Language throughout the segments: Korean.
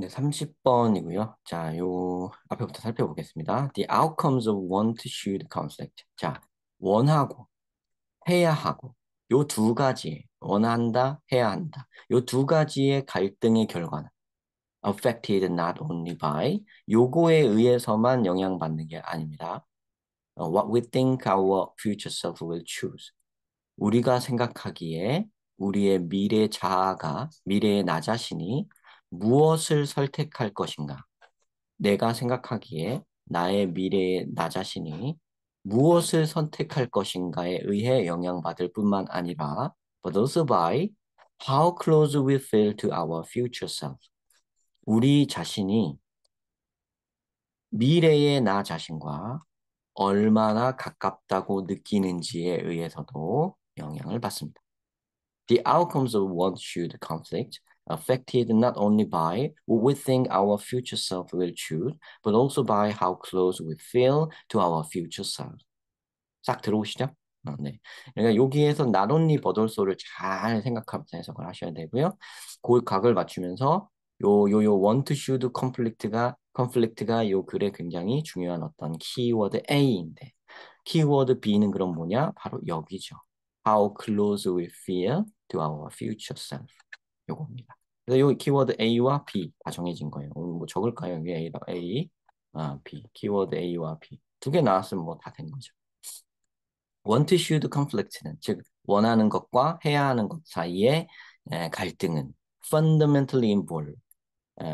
네, 30번이고요. 자, 요 앞에부터 살펴보겠습니다. The outcomes of want, should conflict. 자, 원하고 해야 하고 요 두 가지 원한다, 해야 한다. 요 두 가지의 갈등의 결과는 affected not only by 요거에 의해서만 영향받는 게 아닙니다. What we think our future self will choose. 우리가 생각하기에 우리의 미래 자아가 미래의 나 자신이 무엇을 선택할 것인가? 내가 생각하기에 나의 미래의 나 자신이 무엇을 선택할 것인가에 의해 영향받을 뿐만 아니라 but also by how close we feel to our future self. 우리 자신이 미래의 나 자신과 얼마나 가깝다고 느끼는지에 의해서도 영향을 받습니다. The outcomes of one should conflict affected not only by what we think our future self will choose, but also by how close we feel to our future self. 싹 들어오시죠? 네. 그러니까 여기에서 not only but also를 잘 생각하면서 해석을 하셔야 되고요. 그 각을 맞추면서 요 want, should, conflict가 요 글에 굉장히 중요한 어떤 키워드 A인데 키워드 B는 그럼 뭐냐? 바로 여기죠. How close we feel to our future self. 요겁니다. 그래서 요 키워드 A와 B 다 정해진 거예요. 뭐 적을까요? 여기 A, B. 키워드 A와 B. 두 개 나왔으면 뭐 다 된 거죠. want, should conflict는 즉 원하는 것과 해야 하는 것 사이의 갈등은 fundamentally involve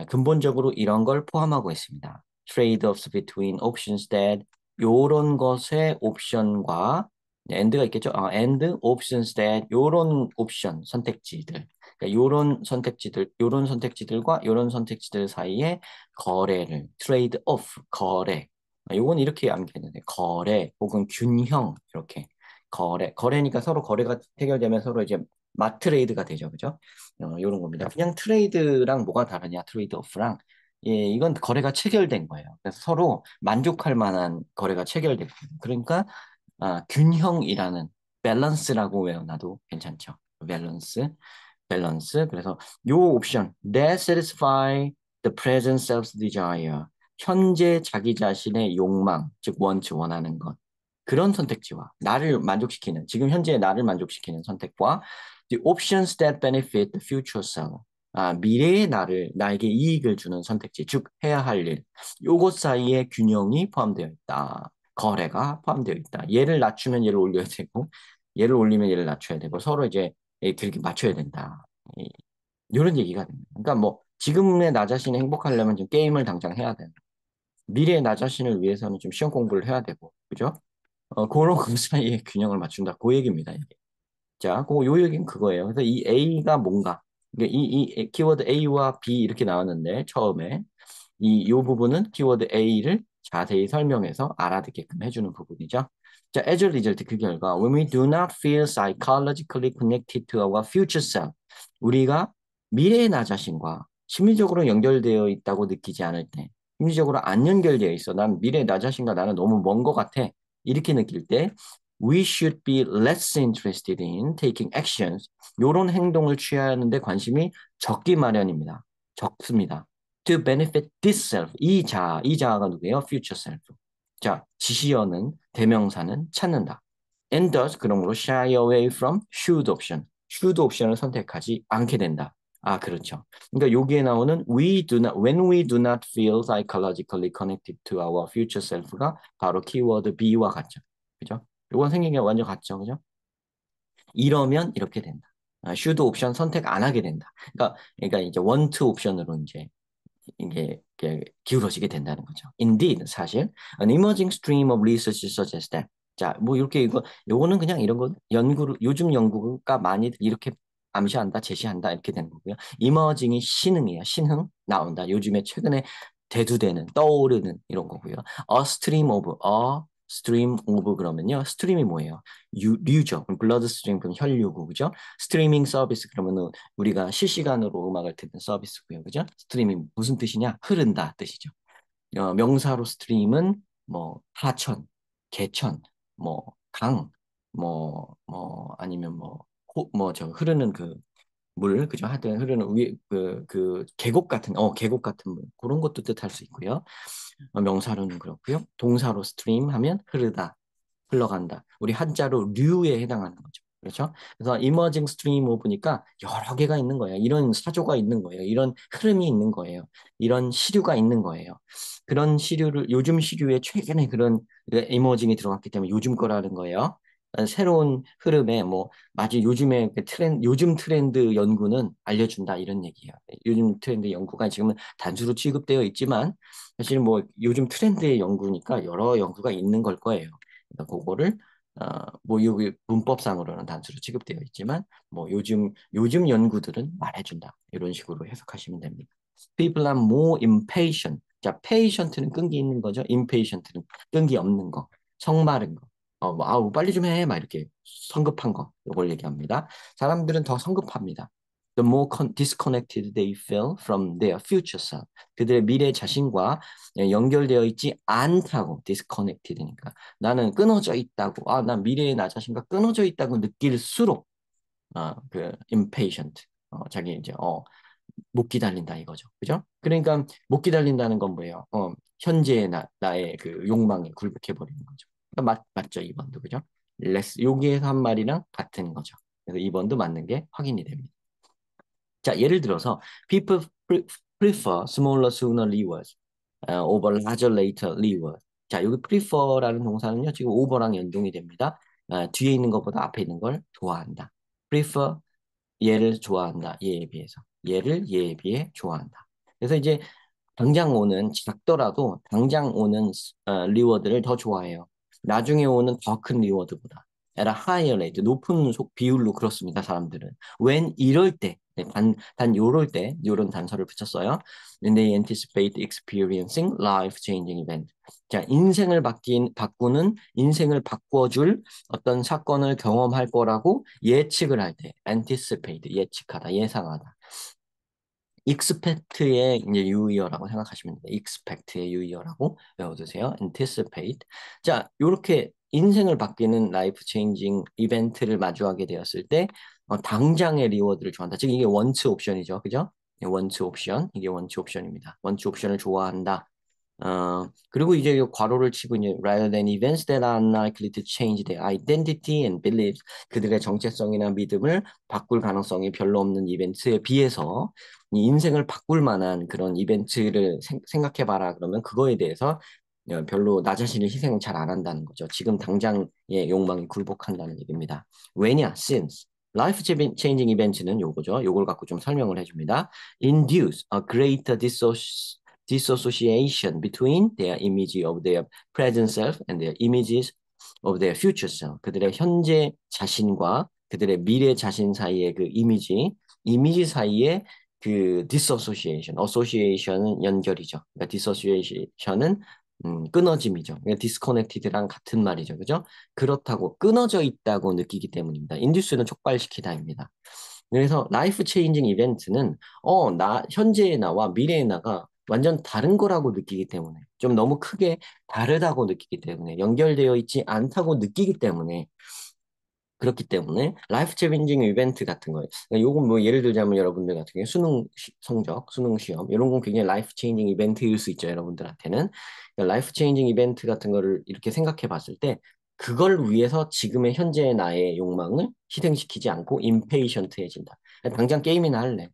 근본적으로 이런 걸 포함하고 있습니다. Trade-offs between options that 요런 것의 옵션과 and가 있겠죠? and options that 요런 옵션 선택지들 그러니까 요런 선택지들과 요런 선택지들 사이에 거래를 trade off 거래 요건 이렇게 암기했는데 거래 혹은 균형 이렇게 거래니까 서로 거래가 해결되면 서로 이제 마트레이드가 되죠, 그죠? 이런 겁니다. 그냥 트레이드랑 뭐가 다르냐, 트레이드 오프랑. 예, 이건 거래가 체결된 거예요. 그래서 서로 만족할 만한 거래가 체결된 거예요. 그러니까 균형이라는 밸런스라고 외워놔도 괜찮죠. 밸런스. 그래서 요 옵션, that satisfy the present self's desire. 현재 자기 자신의 욕망, 즉 원하는 것. 그런 선택지와 나를 만족시키는, 지금 현재 나를 만족시키는 선택과 the options that benefit the future self. 미래의 나에게 이익을 주는 선택지, 즉 해야 할 일. 요것 사이에 균형이 포함되어 있다. 거래가 포함되어 있다. 얘를 낮추면 얘를 올려야 되고, 얘를 올리면 얘를 낮춰야 되고, 서로 이제 이렇게 맞춰야 된다. 이런 얘기가 됩니다. 그러니까 뭐 지금의 나 자신이 행복하려면 지금 게임을 당장 해야 되고, 미래의 나 자신을 위해서는 좀 시험 공부를 해야 되고, 그죠? 그런 그 사이에 균형을 맞춘다. 그 얘기입니다. 이게. 자, 요 얘기는 그거예요. 그래서 이 A가 뭔가, 이 키워드 A와 B 이렇게 나왔는데, 처음에 요 부분은 키워드 A를 자세히 설명해서 알아듣게끔 해주는 부분이죠. 자, as a result, 그 결과, when we do not feel psychologically connected to our future self, 우리가 미래의 나 자신과 심리적으로 연결되어 있다고 느끼지 않을 때, 심리적으로 안 연결되어 있어. 난 미래의 나 자신과 나는 너무 먼 것 같아. 이렇게 느낄 때, we should be less interested in taking actions. 이런 행동을 취해야 하는데 관심이 적기 마련입니다. 적습니다. To benefit this self. 이 자아가 누구예요? Future self. 자, 지시어는, 대명사는 찾는다. And thus, 그러므로 shy away from should option. should option을 선택하지 않게 된다. 그렇죠. 그러니까 여기에 나오는 when we do not feel psychologically connected to our future self가 바로 키워드 B와 같죠. 그죠? 요건 생긴 게 완전 같죠. 그죠? 이러면 이렇게 된다. should 옵션 선택 안 하게 된다. 그러니까 이제 want 옵션으로 이게 기울어지게 된다는 거죠. Indeed, 사실 an emerging stream of research suggests that. 자, 뭐 이렇게 요거는 그냥 이런 거 요즘 연구가 많이 이렇게 암시한다, 제시한다 이렇게 되는 거고요. emerging이 신흥이에요. 신흥 나온다. 요즘에 최근에 대두되는 떠오르는 이런 거고요. a stream of 그러면요. 스트림이 뭐예요? 류죠. 블러드 스트림 그럼 혈류고 그죠? 스트리밍 서비스 그러면은 우리가 실시간으로 음악을 듣는 서비스고요. 그죠? 스트리밍 무슨 뜻이냐? 흐른다 뜻이죠. 명사로 스트림은 뭐 하천, 개천, 뭐 강, 아니면 뭐 저 흐르는 그 물, 그죠? 하여튼 흐르는 계곡 같은, 계곡 같은 물. 그런 것도 뜻할 수 있고요. 명사로는 그렇고요. 동사로 stream 하면 흐르다, 흘러간다. 우리 한자로 류에 해당하는 거죠. 그렇죠? 그래서 emerging stream 보니까 여러 개가 있는 거예요. 이런 사조가 있는 거예요. 이런 흐름이 있는 거예요. 이런 시류가 있는 거예요. 그런 시류를 요즘 시류에 최근에 그런 emerging이 들어갔기 때문에 요즘 거라는 거예요. 새로운 흐름에 뭐 마치 요즘에 요즘 트렌드 연구는 알려준다 이런 얘기예요. 요즘 트렌드 연구가 지금은 단수로 취급되어 있지만 사실 뭐 요즘 트렌드의 연구니까 여러 연구가 있는 걸 거예요. 그러니까 그거를 뭐 여기 문법상으로는 단수로 취급되어 있지만 뭐 요즘 연구들은 말해준다 이런 식으로 해석하시면 됩니다. People are more impatient. 자, patient는 끈기 있는 거죠. impatient는 끈기 없는 거, 성마른 거. 뭐, 아우 빨리 좀 해, 막 이렇게 성급한 거 이걸 얘기합니다. 사람들은 더 성급합니다. The more disconnected they feel from their future self. 그들의 미래 자신과 연결되어 있지 않다고 disconnected니까 나는 끊어져 있다고 난 미래의 나 자신과 끊어져 있다고 느낄수록 그 impatient 자기 이제 못 기다린다 이거죠. 그죠? 그러니까 못 기다린다는 건 뭐예요? 현재의 나의 그 욕망에 굴복해 버리는 거죠. 그러니까 맞죠, 2번도. 그죠? 여기에서 한 말이랑 같은 거죠. 그래서 2번도 맞는 게 확인이 됩니다. 자, 예를 들어서 people prefer smaller sooner leavers over larger later leavers. 자, 여기 prefer라는 동사는요. 지금 over랑 연동이 됩니다. 뒤에 있는 것보다 앞에 있는 걸 좋아한다. prefer 얘를 좋아한다. 얘에 비해서. 얘에 비해 좋아한다. 그래서 이제 당장 오는 작더라도 당장 오는 리워드를 더 좋아해요. 나중에 오는 더 큰 리워드보다. at a higher rate, 높은 비율로 그렇습니다. 사람들은. when 이럴 때, 네, 단 요럴 때, 요런 단서를 붙였어요. When they anticipate experiencing life-changing event. 자, 바꾸는, 인생을 바꿔줄 어떤 사건을 경험할 거라고 예측을 할 때, anticipate, 예측하다, 예상하다. expect의 이제 유의어라고 생각하시면 돼요. expect의 유의어라고 외워두세요. anticipate. 자, 이렇게 인생을 바뀌는 라이프 체인징 이벤트를 마주하게 되었을 때 당장의 리워드를 좋아한다. 즉 이게 원츠 옵션이죠. 그죠? 원츠 옵션. 이게 원츠 옵션입니다. 원츠 옵션을 좋아한다. 그리고 이제 이 괄호를 치고 이제 rather than events that are unlikely to change their identity and beliefs 그들의 정체성이나 믿음을 바꿀 가능성이 별로 없는 이벤트에 비해서 이 인생을 바꿀 만한 그런 이벤트를 생각해봐라 그러면 그거에 대해서 별로 나 자신을 희생 잘 안 한다는 거죠. 지금 당장의 욕망이 굴복한다는 얘기입니다. 왜냐? Since life changing event는 요거죠. 요걸 갖고 좀 설명을 해줍니다. Induce a greater dissociation between their image of their present self and their images of their future self. 그들의 현재 자신과 그들의 미래 자신 사이의 그 이미지 사이에 그 association은 연결이죠. 그러니까 dissociation은 끊어짐이죠. 그러니까 disconnected랑 같은 말이죠. 그죠? 그렇다고 끊어져 있다고 느끼기 때문입니다. induce는 촉발시키다입니다. 그래서 라이프 체인징 이벤트는 현재의 나와 미래의 나가 완전 다른 거라고 느끼기 때문에 좀 너무 크게 다르다고 느끼기 때문에 연결되어 있지 않다고 느끼기 때문에 그렇기 때문에 라이프 체인징 이벤트 같은 거예요. 그러니까 요건 뭐 예를 들자면 여러분들 같은 경우에 성적, 수능 시험 이런 건 굉장히 라이프 체인징 이벤트일 수 있죠. 여러분들한테는. 그러니까 라이프 체인징 이벤트 같은 거를 이렇게 생각해 봤을 때 그걸 위해서 지금의 현재의 나의 욕망을 희생시키지 않고 임페이션트해진다. 당장 게임이나 할래.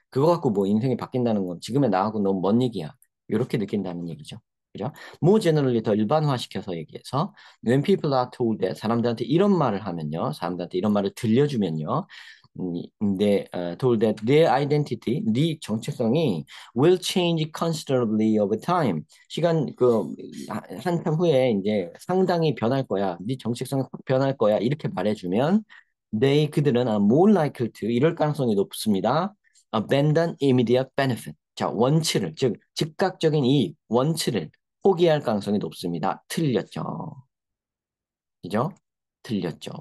그거 갖고 뭐 인생이 바뀐다는 건 지금의 나하고 너무 먼 얘기야. 이렇게 느낀다는 얘기죠. 그죠? more generally 더 일반화시켜서 얘기해서 when people are told that 사람들한테 이런 말을 하면요. 사람들한테 이런 말을 들려주면요. told that their identity, 네 정체성이 will change considerably over time. 시간 한참 후에 이제 상당히 변할 거야. 네 정체성이 확 변할 거야. 이렇게 말해주면 그들은 more likely to 이럴 가능성이 높습니다. abandon immediate benefit. 자, 원치를 즉 즉각적인 이익, 원치를 포기할 가능성이 높습니다. 틀렸죠. 그죠? 틀렸죠.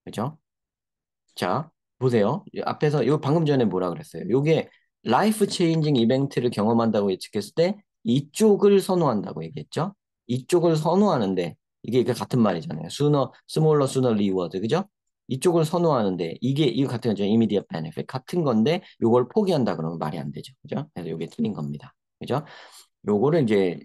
그죠? 자, 보세요. 앞에서 요 방금 전에 뭐라 그랬어요? 요게 라이프 체인징 이벤트를 경험한다고 예측했을 때 이쪽을 선호한다고 얘기했죠? 이쪽을 선호하는데 이게 같은 말이잖아요. 스몰러 리워드. 그죠? 이쪽을 선호하는데 이게 이거 같은 거죠. immediate benefit 같은 건데 요걸 포기한다 그러면 말이 안 되죠. 그죠? 그래서 이게 틀린 겁니다. 그죠? 요거를 이제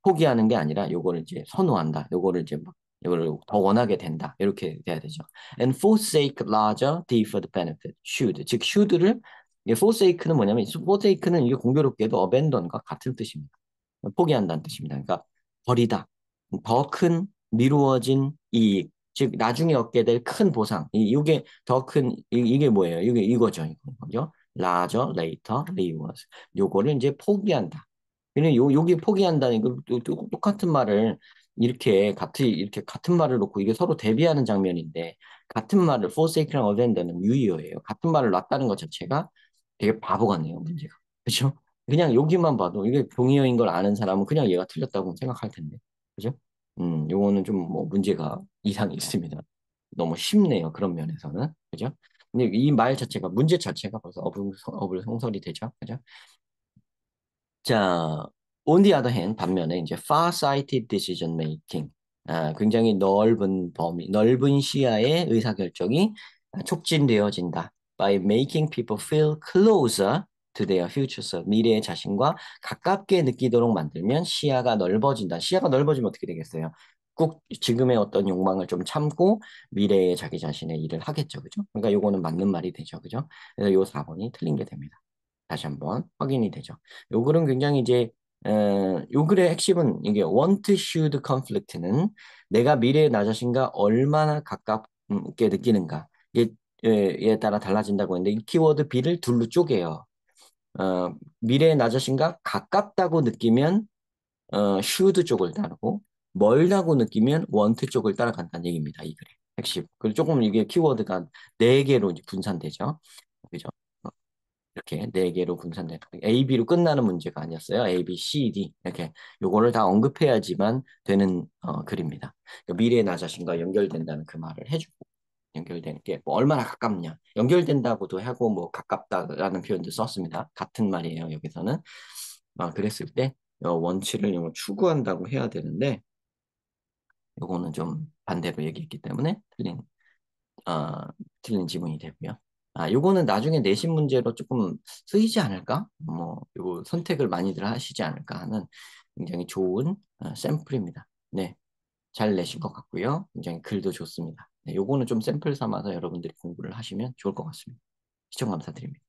포기하는 게 아니라 요거를 이제 선호한다. 요거를 이제 막 이걸 더 원하게 된다. 이렇게 돼야 되죠. And forsake larger deferred benefit. should. 즉 should를 forsake는 뭐냐면 forsake는 이게 공교롭게도 abandon과 같은 뜻입니다. 포기한다는 뜻입니다. 그러니까 버리다. 더 큰 미루어진 이익. 즉 나중에 얻게 될 큰 보상. 이게 더 큰 이게 뭐예요? 이게 이거죠. 이거죠. larger, later, rewards. 요거를 이제 포기한다. 근데 여기 포기한다는 거 똑같은 말을 이렇게 같은 말을 놓고 이게 서로 대비하는 장면인데 같은 말을 forsake랑 abandon은 유의어예요. 같은 말을 놨다는 것 자체가 되게 바보 같네요, 문제가. 그렇죠? 그냥 여기만 봐도 이게 동의어인 걸 아는 사람은 그냥 얘가 틀렸다고 생각할 텐데. 그죠? 요거는 좀 뭐 문제가 이상이 있습니다. 너무 쉽네요. 그런 면에서는. 그죠? 근데 이 말 자체가, 문제 자체가 벌써 어불성설이 되죠. 그죠? 자, on the other hand, 반면에 이제 far-sighted decision making, 굉장히 넓은 범위, 넓은 시야의 의사결정이 촉진되어진다. By making people feel closer to their future self. 미래의 자신과 가깝게 느끼도록 만들면 시야가 넓어진다. 시야가 넓어지면 어떻게 되겠어요? 꼭 지금의 어떤 욕망을 좀 참고 미래의 자기 자신의 일을 하겠죠. 그죠? 그러니까 요거는 맞는 말이 되죠. 그죠? 그래서 요 4번이 틀린 게 됩니다. 다시 한번 확인이 되죠. 요 글은 굉장히 이제 요 글의 핵심은 이게 want, should conflict는 내가 미래의 나 자신과 얼마나 가깝게 느끼는가 에 따라 달라진다고 했는데 이 키워드 B를 둘로 쪼개요. 미래의 나 자신과 가깝다고 느끼면 should 쪽을 따르고 멀다고 느끼면 want 쪽을 따라간다는 얘기입니다. 이 글의 핵심. 그리고 조금 이게 키워드가 네 개로 이제 분산되죠. 그죠? 이렇게 네 개로 분산되는 A, B로 끝나는 문제가 아니었어요. A, B, C, D 이렇게 요거를 다 언급해야지만 되는 글입니다. 그러니까 미래의 나 자신과 연결된다는 그 말을 해주고 연결되는 게뭐 얼마나 가깝냐 연결된다고도 하고 뭐 가깝다라는 표현도 썼습니다. 같은 말이에요. 여기서는 그랬을 때 원치를 추구한다고 해야 되는데 요거는 좀 반대로 얘기했기 때문에 어, 틀린 지문이 되고요. 요거는 나중에 내신 문제로 조금 쓰이지 않을까? 뭐, 요거 선택을 많이들 하시지 않을까 하는 굉장히 좋은 샘플입니다. 네, 잘 내신 것 같고요. 굉장히 글도 좋습니다. 네, 요거는 좀 샘플 삼아서 여러분들이 공부를 하시면 좋을 것 같습니다. 시청 감사드립니다.